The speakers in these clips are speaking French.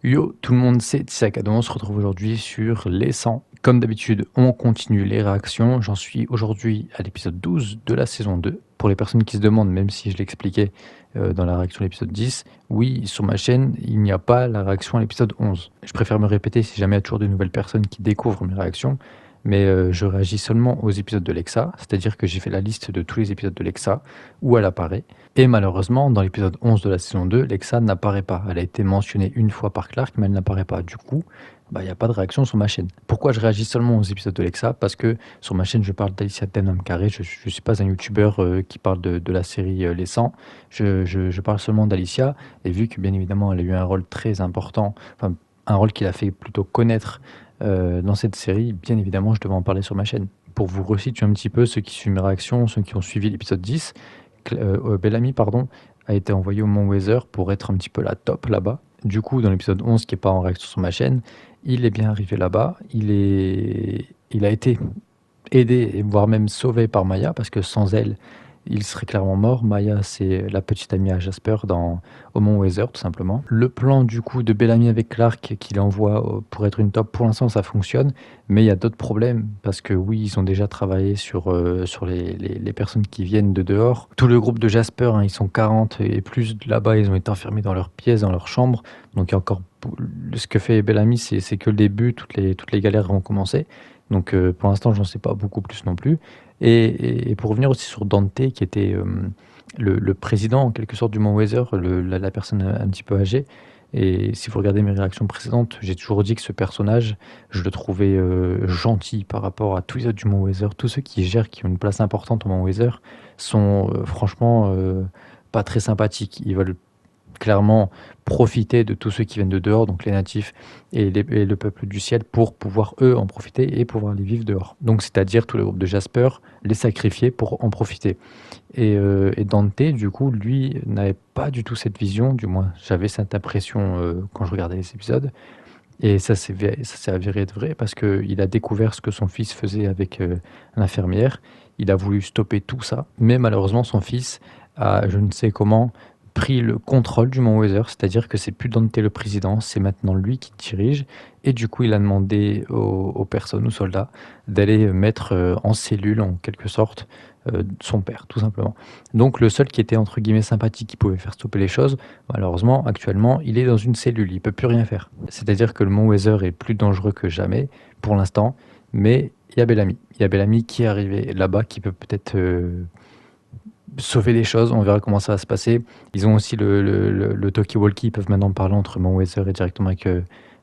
Yo, tout le monde, c'est Tisakado. On se retrouve aujourd'hui sur les 100. Comme d'habitude, on continue les réactions. J'en suis aujourd'hui à l'épisode 12 de la saison 2. Pour les personnes qui se demandent, même si je l'expliquais dans la réaction à l'épisode 10, oui, sur ma chaîne, il n'y a pas la réaction à l'épisode 11. Je préfère me répéter si jamais il y a toujours de nouvelles personnes qui découvrent mes réactions. Mais je réagis seulement aux épisodes de Lexa, c'est-à-dire que j'ai fait la liste de tous les épisodes de Lexa où elle apparaît. Et malheureusement, dans l'épisode 11 de la saison 2, Lexa n'apparaît pas. Elle a été mentionnée une fois par Clark, mais elle n'apparaît pas. Du coup, il n'y a pas de réaction sur ma chaîne. Pourquoi je réagis seulement aux épisodes de Lexa? Parce que sur ma chaîne, je parle d'Alicia Denham Carré. Je ne suis pas un youtubeur qui parle de la série Les 100. Je parle seulement d'Alicia. Et vu que, bien évidemment, elle a eu un rôle très important, enfin, un rôle qui l'a fait plutôt connaître dans cette série, bien évidemment, je devais en parler sur ma chaîne. Pour vous resituer un petit peu, ceux qui suivent mes réactions, ceux qui ont suivi l'épisode 10, Bellamy a été envoyé au Mont Weather pour être un petit peu la top là-bas. Du coup, dans l'épisode 11, qui n'est pas en réaction sur ma chaîne, il est bien arrivé là-bas. Il a été aidé, voire même sauvé par Maya, parce que sans elle, il serait clairement mort. Maya, c'est la petite amie à Jasper au Mont Weather, tout simplement. Le plan du coup de Bellamy avec Clark qu'il envoie pour être une top, pour l'instant ça fonctionne, mais il y a d'autres problèmes, parce que oui, ils ont déjà travaillé sur les personnes qui viennent de dehors. Tout le groupe de Jasper, hein, ils sont 40 et plus là-bas, ils ont été enfermés dans leur pièce, dans leur chambre, donc il y a encore... Ce que fait Bellamy, c'est que le début, toutes les galères vont commencer. Donc pour l'instant, j'en sais pas beaucoup plus non plus. Et pour revenir aussi sur Dante, qui était le président en quelque sorte du Mont Weather, la personne un petit peu âgée. Et si vous regardez mes réactions précédentes, j'ai toujours dit que ce personnage, je le trouvais gentil par rapport à tous les autres du Mont Weather. Tous ceux qui gèrent, qui ont une place importante au Mont Weather, sont franchement pas très sympathiques. Ils veulent clairement profiter de tous ceux qui viennent de dehors, donc les natifs et le peuple du ciel, pour pouvoir eux en profiter et pouvoir les vivre dehors. Donc c'est-à-dire tout le groupe de Jasper, les sacrifier pour en profiter. Et Dante, du coup, lui, n'avait pas du tout cette vision, du moins j'avais cette impression quand je regardais les épisodes, et ça s'est avéré être vrai, parce qu'il a découvert ce que son fils faisait avec l'infirmière, il a voulu stopper tout ça, mais malheureusement son fils a, je ne sais comment, pris le contrôle du Mont Weather, c'est-à-dire que c'est plus Dante le président, c'est maintenant lui qui dirige, et du coup il a demandé aux personnes, aux soldats, d'aller mettre en cellule en quelque sorte son père, tout simplement. Donc le seul qui était entre guillemets sympathique, qui pouvait faire stopper les choses, malheureusement actuellement il est dans une cellule, il peut plus rien faire. C'est-à-dire que le Mont Weather est plus dangereux que jamais pour l'instant, mais il y a Bellamy qui est arrivé là-bas, qui peut peut-être sauver des choses, on verra comment ça va se passer. Ils ont aussi le talkie-walkie, ils peuvent maintenant parler entre Mont Weather et directement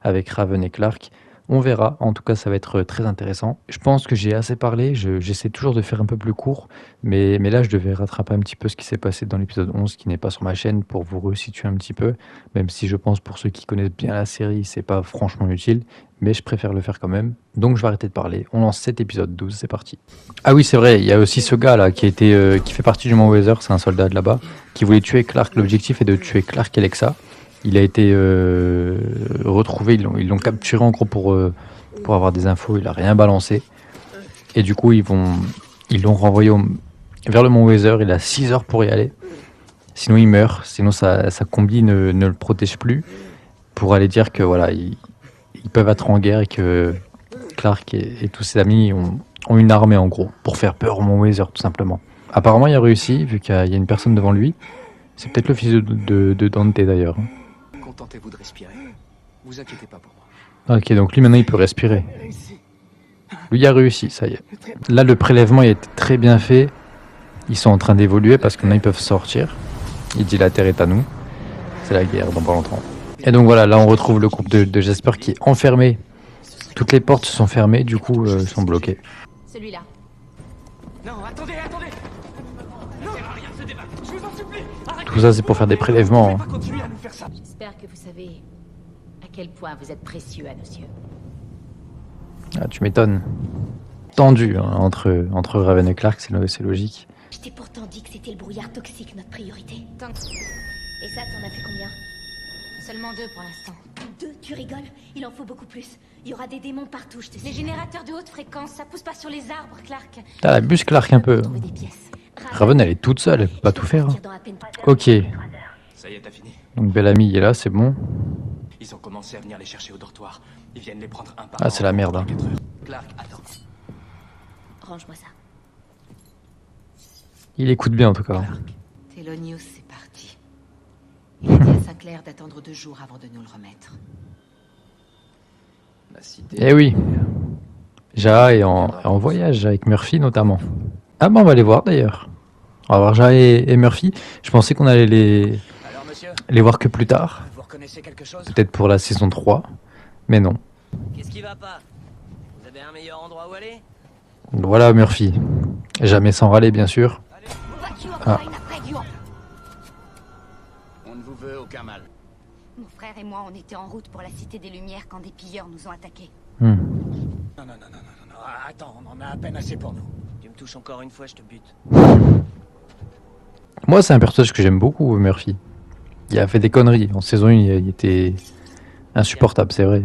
avec Raven et Clark. On verra, en tout cas ça va être très intéressant. Je pense que j'ai assez parlé, j'essaie toujours de faire un peu plus court, mais là je devais rattraper un petit peu ce qui s'est passé dans l'épisode 11 qui n'est pas sur ma chaîne pour vous resituer un petit peu, même si je pense pour ceux qui connaissent bien la série, c'est pas franchement utile, mais je préfère le faire quand même. Donc je vais arrêter de parler, on lance cet épisode 12, c'est parti. Ah oui, c'est vrai, il y a aussi ce gars là qui fait partie du Mont Weather, c'est un soldat de là-bas, qui voulait tuer Clark. L'objectif est de tuer Clark et Lexa. Il a été retrouvé, ils l'ont capturé en gros pour avoir des infos, il a rien balancé. Et du coup, ils l'ont renvoyé vers le Mont Weather, il a 6 heures pour y aller. Sinon il meurt, sinon sa combi ne le protège plus, pour aller dire que voilà, ils peuvent être en guerre et que Clark et tous ses amis ont une armée en gros, pour faire peur au Mont Weather tout simplement. Apparemment il a réussi, vu qu'il y a une personne devant lui. C'est peut-être le fils de Dante d'ailleurs. Contentez-vous de respirer. Vous inquiétez pas pour moi. Ok, donc lui maintenant il peut respirer. Lui a réussi, ça y est. Là le prélèvement il a été très bien fait. Ils sont en train d'évoluer parce que maintenant ils peuvent sortir. Il dit la terre est à nous. C'est la guerre dans pas longtemps. Et donc voilà, là on retrouve le groupe de Jasper qui est enfermé. Toutes les portes se sont fermées, du coup sont bloquées. Celui-là. Non, attendez. Non, rien se débat. Je vous en supplie. Arrêtez. Tout ça c'est pour faire des prélèvements. Pas continuer à nous faire ça. J'espère que vous savez à quel point vous êtes précieux à nos yeux. Ah, tu m'étonnes. Tendu hein, entre Raven et Clark, c'est logique. Je t'ai pourtant dit que c'était le brouillard toxique notre priorité. Et ça, t'en as fait combien? Seulement 2 pour l'instant. 2? Tu rigoles? Il en faut beaucoup plus. Il y aura des démons partout, je te Les sais. générateurs de haute fréquence, ça pousse pas sur les arbres, Clark. T'as la buse Clark un peu. Trouver des pièces. Raven elle est toute seule, elle peut pas tout faire. Hein. Dans à peine 3 heures. Ok, Ça y est, t'as fini. donc Bellamy il est là, c'est bon. Ils ont commencé à venir les chercher au dortoir. Ils viennent les prendre un par Ah, c'est la merde, hein. 4 heures. Clark, attends. Range-moi ça. Il écoute bien en tout cas. Clark, Thelonious, c'est parti. Il a dit à Sinclair d'attendre 2 jours avant de nous le remettre. La cité. Eh oui. Jaha est en voyage avec Murphy notamment. Ah bah on va les voir d'ailleurs. On va voir Jaha et Murphy. Je pensais qu'on allait Alors, monsieur, les voir que plus tard. vous reconnaissez quelque chose? Peut-être pour la saison 3. Mais non. Qu'est-ce qui va pas? Vous avez un meilleur endroit où aller? Voilà Murphy. Jamais sans râler bien sûr. Ah. On ne vous veut aucun mal. Mon frère et moi, on était en route pour la Cité des Lumières quand des pilleurs nous ont attaqués. Hmm. Non, attends, on en a à peine assez pour nous. Tu me touches encore une fois, je te bute. Moi c'est un personnage que j'aime beaucoup Murphy. Il a fait des conneries. En saison 1 il était insupportable c'est vrai.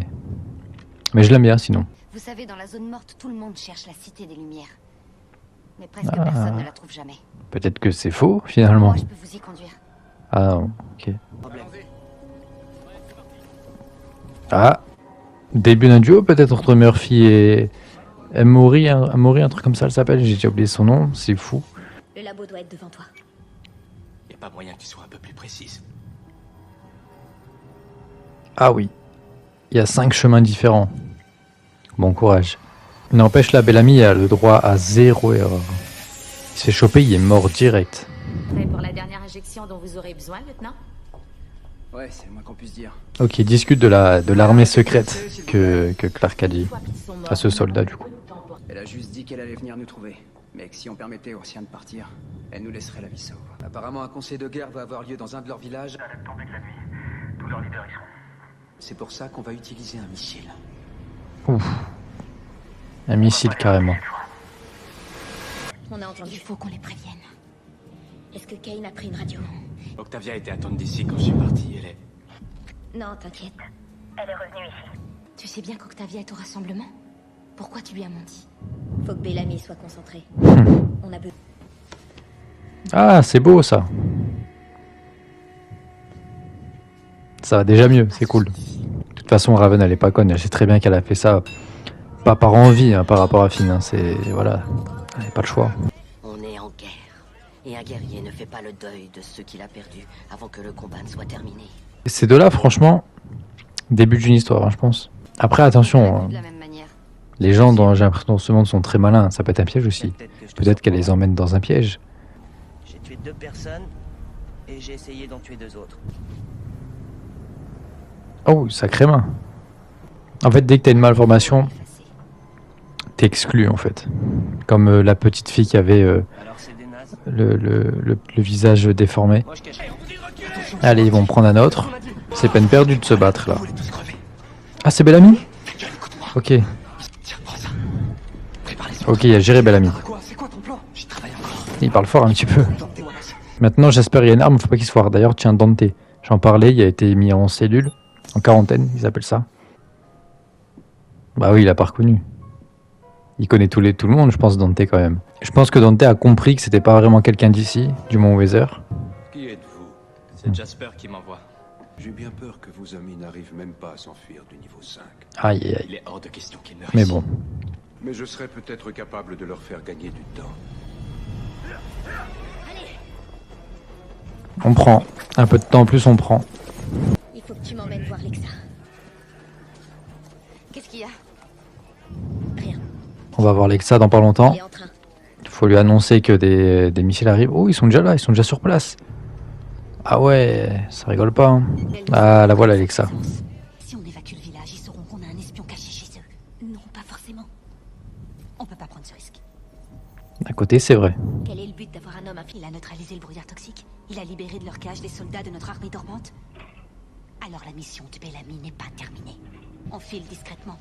Mais je l'aime bien sinon. Vous savez, dans la zone morte, tout le monde cherche la Cité des Lumières. Mais presque Ah. personne ne la trouve jamais. Peut-être que c'est faux finalement. Moi, je peux vous y conduire. Ah non, ok. Problème. Ah, début d'un duo peut-être entre Murphy et Maury, un truc comme ça elle s'appelle, j'ai déjà oublié son nom, c'est fou. Le labo doit être devant toi. Y a pas moyen que tu sois un peu plus précise. Ah oui, il y a 5 chemins différents. Bon courage. N'empêche la Bellamy a le droit à 0 erreur. Il se fait choper, il est mort direct. Prêt pour la dernière injection dont vous aurez besoin, lieutenant? Ouais, c'est le moins qu'on puisse dire. Ok, il discute de l'armée secrète que Clark a dit. À ce soldat du coup. Elle a juste dit qu'elle allait venir nous trouver. Mais que si on permettait aux siens de partir, elle nous laisserait la vie sauve. Apparemment, un conseil de guerre va avoir lieu dans un de leurs villages. Tous leurs leaders y seront. C'est pour ça qu'on va utiliser un missile. Ouf. Un missile carrément. On a entendu. Il faut qu'on les prévienne. Est-ce que Kane a pris une radio? Octavia était à tonne d'ici quand je suis parti. Elle est... Non, t'inquiète. Elle est revenue ici. Tu sais bien qu'Octavia est au rassemblement? Pourquoi tu lui as menti? Faut que Bellamy soit concentrée. On a besoin. Ah, c'est beau ça. Ça va déjà mieux, c'est cool. De toute façon, Raven elle est pas conne, elle sait très bien qu'elle a fait ça. Pas par envie, hein, par rapport à Finn, hein, c'est... Voilà, elle n'a pas le choix. On est en guerre. Et un guerrier ne fait pas le deuil de ceux qu'il a perdus avant que le combat ne soit terminé. Et ces deux-là, franchement, début d'une histoire, hein, je pense. Après, attention, hein, De la même manière. les gens dans, j'ai l'impression, dans ce monde sont très malins, ça peut être un piège aussi. Que je te Peut-être sors qu'elle les pour emmène dans un piège. moi. J'ai tué 2 personnes et j'ai essayé d'en tuer 2 autres. Oh, sacrée main. En fait, dès que t'as une malformation, Effacé. t'es exclu, en fait. Comme la petite fille qui avait Alors c'est des nazes. le visage déformé. Moi je cache. Allez, ils vont prendre un autre. C'est peine perdue de se battre, là. Ah, c'est Bellamy? Ok. Tiens, prends ça. Prépare les Ok, il y a géré Bellamy. Quoi? C'est quoi ton plan? J'y travaille encore. Il parle fort un petit peu. Dante Wallace. Maintenant, j'espère qu'il y a une arme, faut pas qu'il se foire. D'ailleurs, tiens, Dante, j'en parlais, il a été mis en cellule, en quarantaine, ils appellent ça. Bah oui, il a pas reconnu. Il connaît tout le monde, je pense, Dante, quand même. Je pense que Dante a compris que c'était pas vraiment quelqu'un d'ici, du Mont Weather. Qui êtes-vous? C'est Jasper qui m'envoie. J'ai bien peur que vos amis n'arrivent même pas à s'enfuir du niveau 5. Aïe, aïe, aïe. Il est hors de question qu'il ne Mais réussisse. bon. Mais je serais peut-être capable de leur faire gagner du temps. On prend. Un peu de temps en plus, on prend. Il faut que tu m'emmènes voir Lexa. Qu'est-ce qu'il y a? Rien. On va voir Lexa dans pas longtemps. Il est en train. Il faut lui annoncer que des missiles arrivent. Oh, ils sont déjà là, ils sont déjà sur place. Ah ouais, ça rigole pas. Hein. Ah, la voilà, Lexa. Si on évacue le village, ils sauront qu'on a un espion caché chez eux. Non, pas forcément. On peut pas prendre ce risque. D'un côté, c'est vrai. Quel est le but d'avoir un homme infini? Il a neutralisé le brouillard toxique. Il a libéré de leur cage les soldats de notre armée dormante. Alors la mission de Bellamy n'est pas terminée. On file discrètement.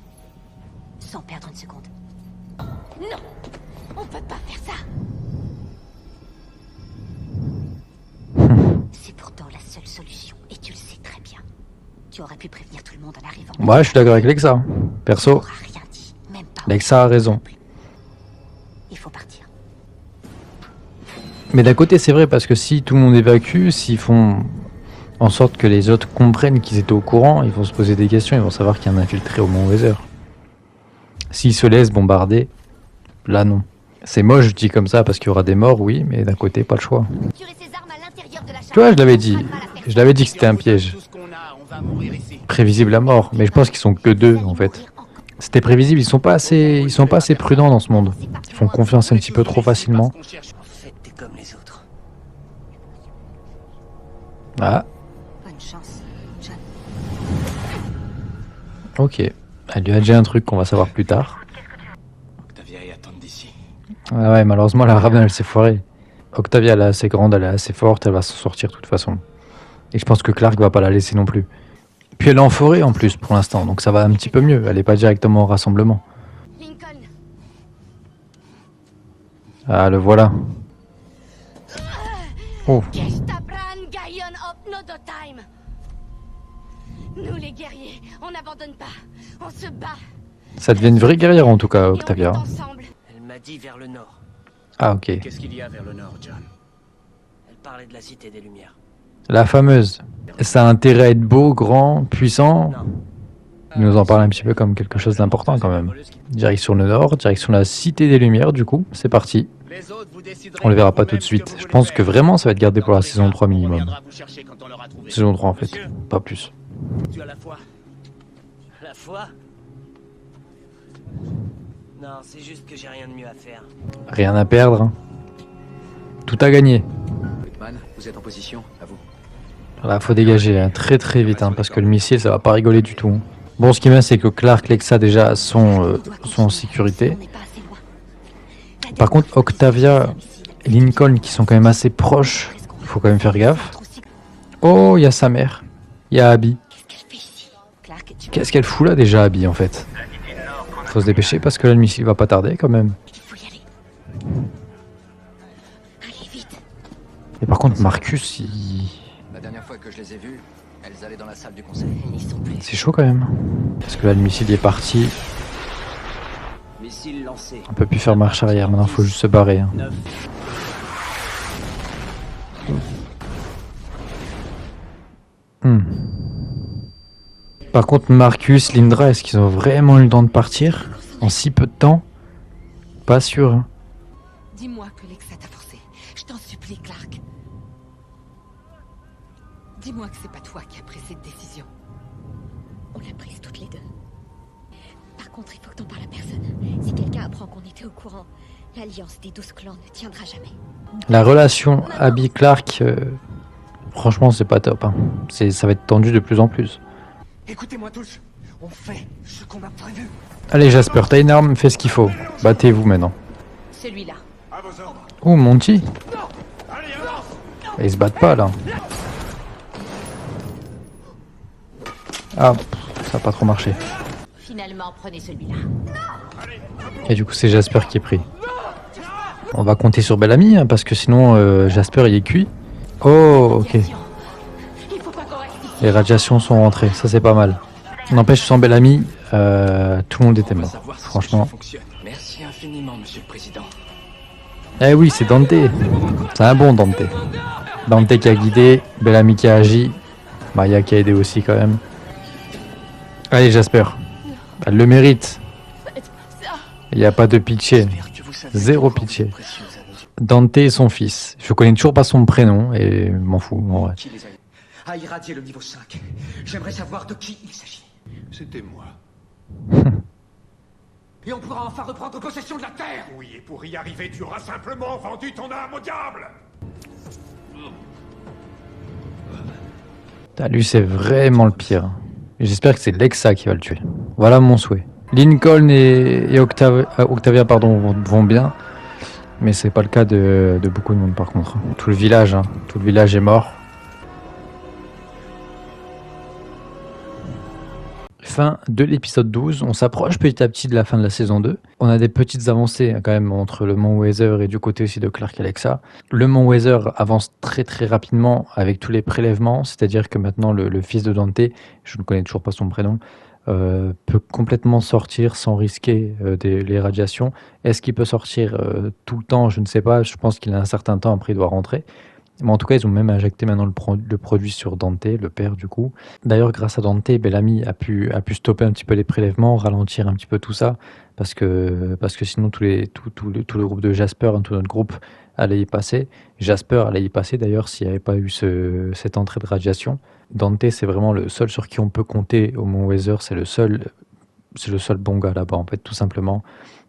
Sans perdre une seconde. Non! On peut pas faire ça! C'est pourtant la seule solution, et tu le sais très bien. Tu aurais pu prévenir tout le monde en arrivant. Ouais, je suis d'accord avec Lexa. Tu Perso, n'auras rien dit, même pas. Lexa a raison. Il faut partir. Mais d'un côté, c'est vrai, parce que si tout le monde évacue, s'ils font... en sorte que les autres comprennent qu'ils étaient au courant, ils vont se poser des questions, ils vont savoir qu'il y a un infiltré au Mont Weather. S'ils se laissent bombarder, là non. C'est moche, je dis comme ça parce qu'il y aura des morts, oui, mais d'un côté, pas le choix. Tu vois, je l'avais dit que c'était un piège. Prévisible à mort, mais je pense qu'ils sont que deux en fait. C'était prévisible, ils sont pas assez prudents dans ce monde. Ils font confiance un petit peu trop facilement. En fait, t'es comme les autres. Ah, Bonne chance, John. ok. Elle lui a dit un truc qu'on va savoir plus tard. Octavia et attendre d'ici. Ah ouais, malheureusement la Raven elle s'est foirée. Octavia elle est assez grande, elle est assez forte, elle va s'en sortir de toute façon. Et je pense que Clark va pas la laisser non plus. Puis elle est en forêt en plus pour l'instant, donc ça va un petit peu mieux. Elle est pas directement au rassemblement. Lincoln, Ah, le voilà. Oh, Gestabran Gayon Op Nodotime. Nous les guerriers, on n'abandonne pas. On se bat. ça devient une vraie guerrière en tout cas, Et on Octavia. lutte ensemble. Elle m'a dit vers le nord. Ah ok. Qu'est-ce qu'il y a vers le nord, John? Elle parlait de la Cité des Lumières. La fameuse. Ça a intérêt à être beau, grand, puissant. Non. Il nous en parle un petit peu comme quelque chose d'important quand même. Direction le nord, direction la Cité des Lumières du coup, c'est parti. On le verra pas tout de suite. Je pense que vraiment ça va être gardé pour la saison 3 minimum. Saison 3 en fait, pas plus. Tu as la foi? La foi? Non, c'est juste que j'ai rien de mieux à faire. Rien à perdre. Hein. Tout à gagner. Whitman, vous êtes en position, à vous. Là, faut dégager hein, très très vite hein, parce que le missile ça va pas rigoler du tout. Bon, ce qui est bien c'est que Clark, Lexa déjà sont en sécurité. On n'est pas assez loin. Par contre, Octavia et Lincoln qui sont quand même assez proches, il faut quand même faire gaffe. Oh, il y a sa mère. Il y a Abby. Qu'est-ce qu'elle fait ici? Clark, tu Qu'est-ce qu'elle fout là déjà, Abby en fait? Faut se dépêcher parce que là, le missile va pas tarder quand même. faut y aller. Allez, vite. Et par contre, Marcus, La dernière fois que je les ai vus, elles allaient dans la salle du conseil. Ils n'y sont plus. c'est chaud quand même. Parce que là, le missile il est parti. Missile lancé. On peut plus faire marche arrière. Maintenant, faut juste se barrer. Hein. 9. Hmm. Par contre, Marcus, Lindra, est-ce qu'ils ont vraiment eu le temps de partir en si peu de temps? Pas sûr. Hein. Dis-moi que Lexa t'a forcé. Je t'en supplie, Clark. Dis-moi que c'est pas toi qui as pris cette décision. On l'a prise toutes les deux. Par contre, il faut que t'en parles à personne. Si quelqu'un apprend qu'on était au courant, l'alliance des 12 clans ne tiendra jamais. La relation Abby-Clark, franchement, c'est pas top. Hein. Ça va être tendu de plus en plus. Écoutez-moi tous, on fait ce qu'on a prévu. Allez, Jasper, t'as une arme, fais ce qu'il faut. Battez-vous maintenant. Celui-là. À vos ordres. Oh, Monty. Allez, avance. Ils se battent pas là. Ah, ça a pas trop marché. Finalement, prenez celui-là. Et du coup, c'est Jasper qui est pris. On va compter sur Bellamy, hein, parce que sinon, Jasper il est cuit. Oh, ok. Il faut pas qu'on reste ici. Les radiations sont rentrées, ça c'est pas mal. N'empêche, sans Bellamy, tout le monde était mort. Franchement. Merci infiniment, monsieur le président. Eh oui, c'est Dante. C'est un bon Dante. Dante qui a guidé, Bellamy qui a agi, Maya qui a aidé aussi quand même. Allez, Jasper. Elle le mérite. Il n'y a pas de pitié. Zéro pitié. Dante et son fils. Je connais toujours pas son prénom et m'en fous en vrai. Qui les a irradié le niveau 5. J'aimerais savoir de qui il s'agit. C'était moi. Et on pourra enfin reprendre possession de la Terre. Oui, et pour y arriver, tu auras simplement vendu ton âme au diable. Ah, lui, c'est vraiment le pire. J'espère que c'est Lexa qui va le tuer. Voilà mon souhait. Lincoln et Octavia vont bien. Mais c'est pas le cas de beaucoup de monde par contre. Tout le village, tout le village est mort. Fin de l'épisode 12. On s'approche petit à petit de la fin de la saison 2. On a des petites avancées quand même entre le Mont Weather et du côté aussi de Clark et Lexa. Le Mont Weather avance très très rapidement avec tous les prélèvements. C'est-à-dire que maintenant le fils de Dante, je ne connais toujours pas son prénom, peut complètement sortir sans risquer les radiations. Est-ce qu'il peut sortir tout le temps? Je ne sais pas. Je pense qu'il a un certain temps après il doit rentrer. Mais en tout cas, ils ont même injecté maintenant le produit sur Dante, le père du coup. D'ailleurs, grâce à Dante, Bellamy a pu stopper un petit peu les prélèvements, ralentir un petit peu tout ça, parce que sinon tout le groupe de Jasper, hein, tout notre groupe, allait y passer. Jasper allait y passer d'ailleurs s'il n'y avait pas eu cette entrée de radiation. Dante, c'est vraiment le seul sur qui on peut compter au Mont Weather, c'est le seul bon gars là-bas en fait, tout simplement.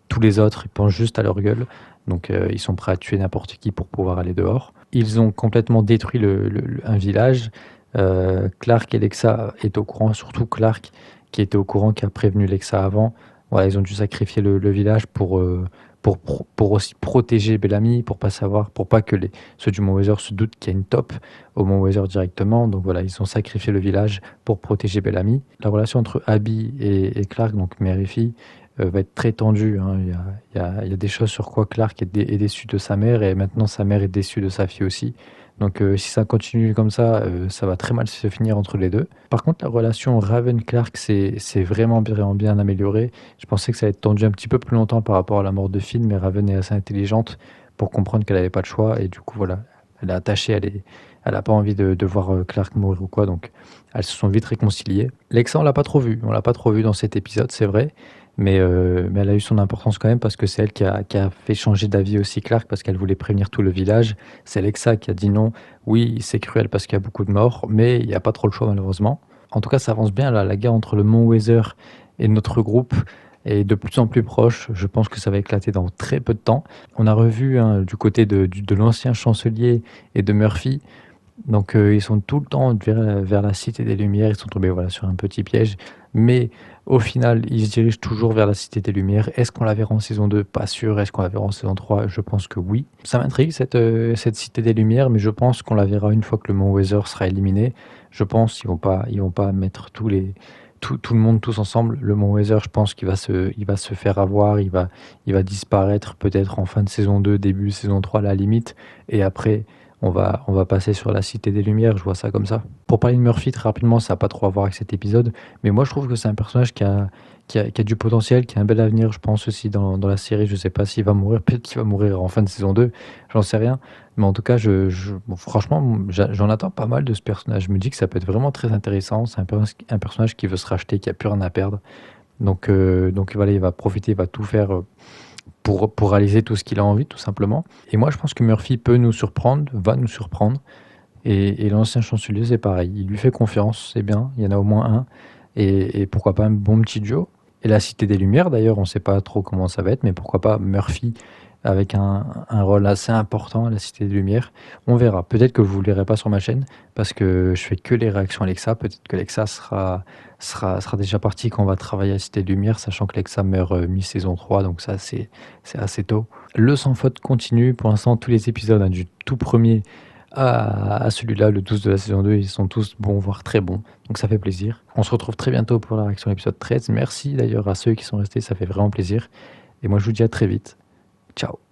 Tous les autres, ils pensent juste à leur gueule. Donc ils sont prêts à tuer n'importe qui pour pouvoir aller dehors. Ils ont complètement détruit un village. Clark et Lexa est au courant, surtout Clark qui était au courant, qui a prévenu Lexa avant. Voilà, ils ont dû sacrifier le village pour aussi protéger Bellamy, pour pas que ceux du Mont Weather se doutent qu'il y a une top au Mont Weather directement. Donc voilà, ils ont sacrifié le village pour protéger Bellamy. La relation entre Abby et Clark, donc mère et fille, va être très tendue, hein. Il y a des choses sur quoi Clark est déçu de sa mère et maintenant sa mère est déçue de sa fille aussi. Donc si ça continue comme ça va très mal se finir entre les deux. Par contre, la relation Raven-Clark c'est vraiment, vraiment bien amélioré. Je pensais que ça allait être tendu un petit peu plus longtemps par rapport à la mort de Finn, mais Raven est assez intelligente pour comprendre qu'elle n'avait pas le choix et du coup voilà, elle est attachée, elle n'a pas envie de voir Clark mourir ou quoi, donc elles se sont vite réconciliées. Lexa, on l'a pas trop vu dans cet épisode, c'est vrai, mais elle a eu son importance quand même parce que c'est elle qui a fait changer d'avis aussi Clark parce qu'elle voulait prévenir tout le village. C'est Lexa qui a dit non, oui, c'est cruel parce qu'il y a beaucoup de morts, mais il n'y a pas trop le choix malheureusement. En tout cas, ça avance bien là, la guerre entre le Mont Weather et notre groupe est de plus en plus proche. Je pense que ça va éclater dans très peu de temps. On a revu hein, du côté de l'ancien chancelier et de Murphy. Donc ils sont tout le temps vers la Cité des Lumières, ils sont tombés voilà, sur un petit piège, mais au final ils se dirigent toujours vers la Cité des Lumières. Est-ce qu'on la verra en saison 2? Pas sûr. Est-ce qu'on la verra en saison 3? Je pense que oui. Ça m'intrigue cette Cité des Lumières, mais je pense qu'on la verra une fois que le Mont Weather sera éliminé. Je pense qu'ils vont pas mettre tout le monde tous ensemble. Le Mont Weather, je pense qu'il va se faire avoir, il va disparaître peut-être en fin de saison 2, début saison 3 à la limite, et après on va passer sur la Cité des Lumières, je vois ça comme ça. Pour parler de Murphy, très rapidement, ça n'a pas trop à voir avec cet épisode, mais moi je trouve que c'est un personnage qui a du potentiel, qui a un bel avenir, je pense aussi dans la série. Je sais pas s'il va mourir, peut-être qu'il va mourir en fin de saison 2, j'en sais rien. Mais en tout cas, bon, franchement, j'en attends pas mal de ce personnage. Je me dis que ça peut être vraiment très intéressant. C'est un personnage qui veut se racheter, qui a plus rien à perdre. Donc voilà, il va profiter, il va tout faire pour réaliser tout ce qu'il a envie, tout simplement. Et moi, je pense que Murphy peut nous surprendre, va nous surprendre. Et l'ancien chancelier, c'est pareil. Il lui fait confiance, c'est bien. Il y en a au moins un. Et pourquoi pas un bon petit duo. Et la Cité des Lumières, d'ailleurs, on ne sait pas trop comment ça va être, mais pourquoi pas Murphy avec un rôle assez important à la Cité des Lumières. On verra. Peut-être que vous ne le verrez pas sur ma chaîne, parce que je fais que les réactions Alexa. Peut-être que Alexa sera déjà parti quand on va travailler à la Cité des Lumières, sachant que Alexa meurt mi-saison 3, donc ça c'est assez tôt. Le Sans Faute continue. Pour l'instant, tous les épisodes, hein, du tout premier à celui-là, le 12 de la saison 2, ils sont tous bons, voire très bons. Donc ça fait plaisir. On se retrouve très bientôt pour la réaction à l'épisode 13. Merci d'ailleurs à ceux qui sont restés, ça fait vraiment plaisir. Et moi je vous dis à très vite. Ciao.